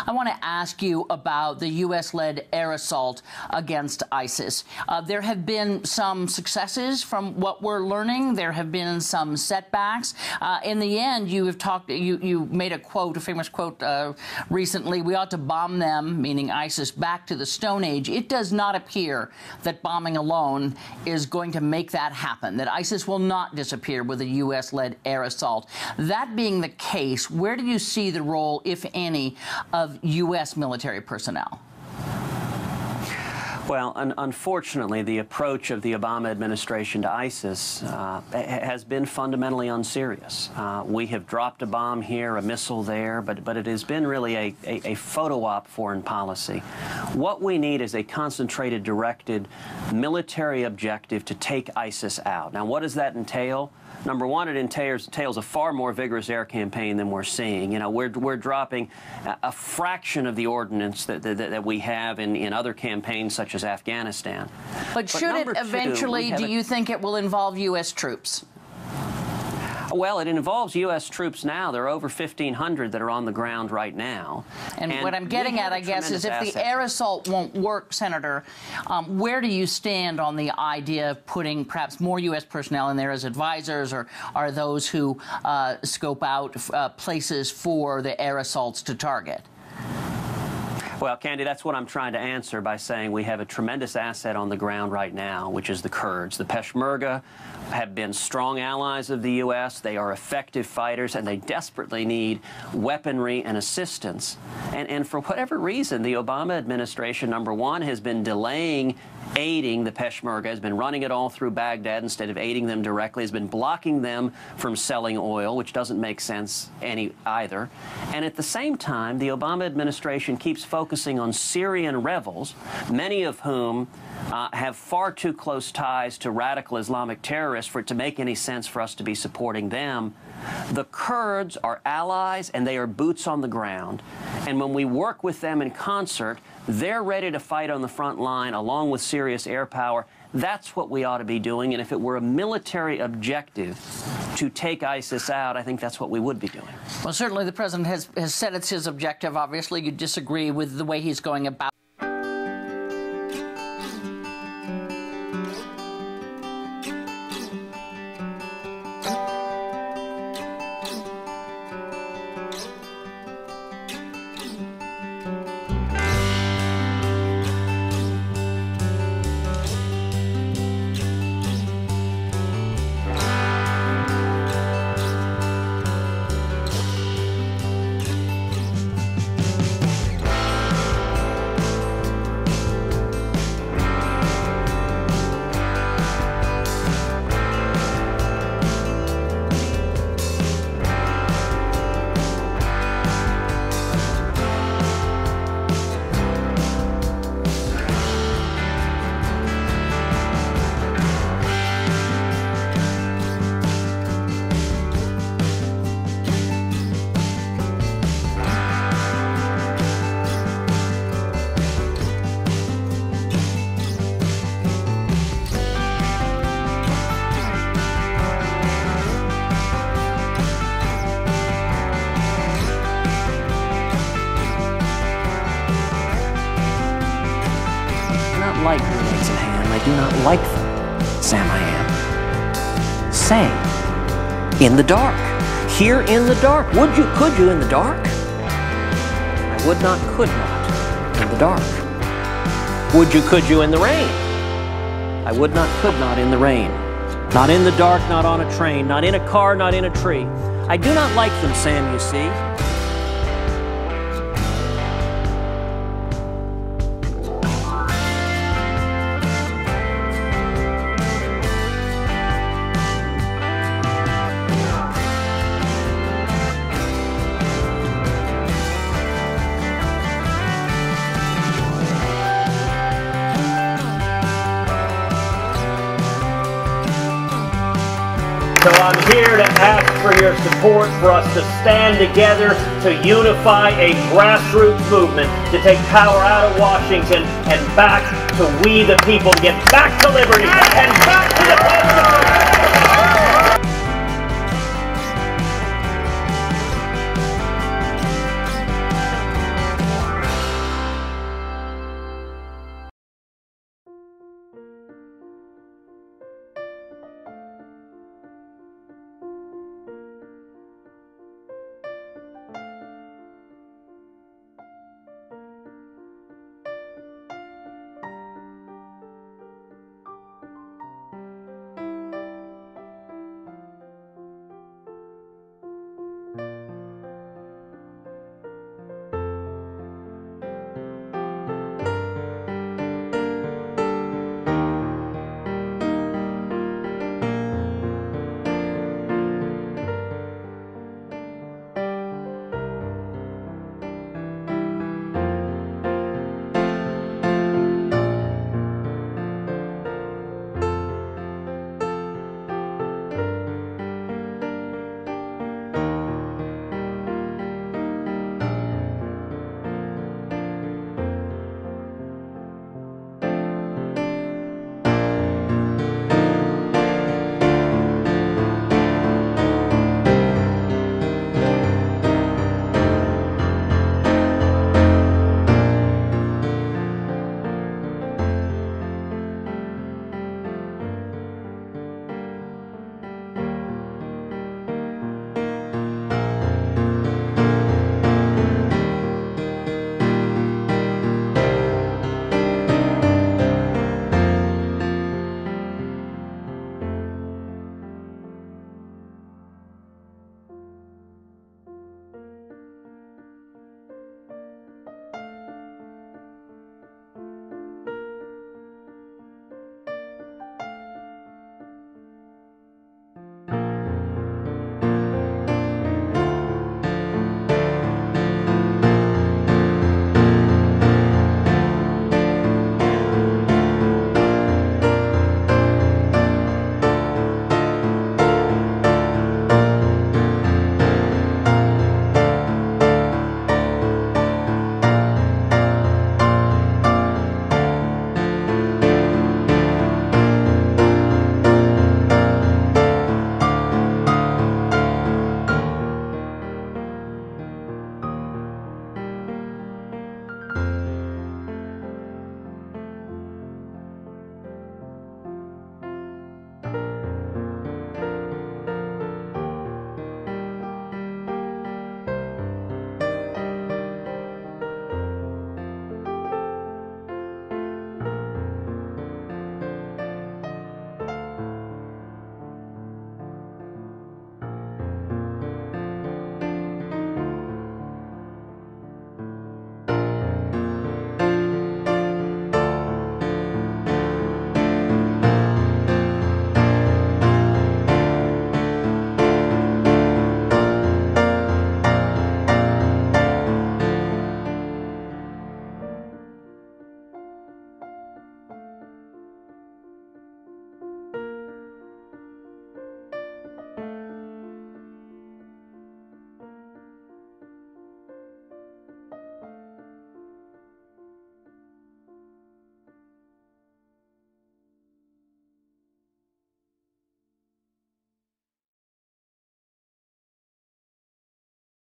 I want to ask you about the U.S.-led air assault against ISIS. There have been some successes from what we're learning. There have been some setbacks. In the end, you made a famous quote recently, we ought to bomb them, meaning ISIS, back to the Stone Age. It does not appear that bombing alone is going to make that happen, that ISIS will not disappear with a U.S.-led air assault. That being the case, where do you see the role, if any, of U.S. military personnel? Well, unfortunately, the approach of the Obama administration to ISIS has been fundamentally unserious. We have dropped a bomb here, a missile there, but it has been really a photo op foreign policy. What we need is a concentrated, directed military objective to take ISIS out. Now, what does that entail? Number one, it entails a far more vigorous air campaign than we're seeing. You know, we're dropping a fraction of the ordnance that we have in other campaigns such as Afghanistan. But should it eventually, do you think it will involve U.S. troops? Well, it involves U.S. troops now. There are over 1,500 that are on the ground right now. And what I'm getting at, I guess, is if the air assault won't work, Senator, where do you stand on the idea of putting perhaps more U.S. personnel in there as advisors, or are those who scope out places for the air assaults to target? Well, Candy, that's what I'm trying to answer by saying we have a tremendous asset on the ground right now, which is the Kurds. The Peshmerga have been strong allies of the U.S. They are effective fighters, and they desperately need weaponry and assistance. And for whatever reason, the Obama administration, number one, has been delaying aiding the Peshmerga, has been running it all through Baghdad instead of aiding them directly, has been blocking them from selling oil, which doesn't make sense either. And at the same time, the Obama administration keeps focusing on Syrian rebels, many of whom have far too close ties to radical Islamic terrorists for it to make any sense for us to be supporting them. The Kurds are allies, and they are boots on the ground. And when we work with them in concert, they're ready to fight on the front line along with serious air power. That's what we ought to be doing. And if it were a military objective to take ISIS out, I think that's what we would be doing. Well, certainly the president has said it's his objective. Obviously, you disagree with the way he's going about like grenades in hand. I do not like them, Sam I am. Say, in the dark. Here in the dark. Could you in the dark? I would not, could not in the dark. Could you in the rain? I would not, could not in the rain. Not in the dark, not on a train, not in a car, not in a tree. I do not like them, Sam, you see. So I'm here to ask for your support for us to stand together to unify a grassroots movement to take power out of Washington and back to we the people, to get back to liberty and back to the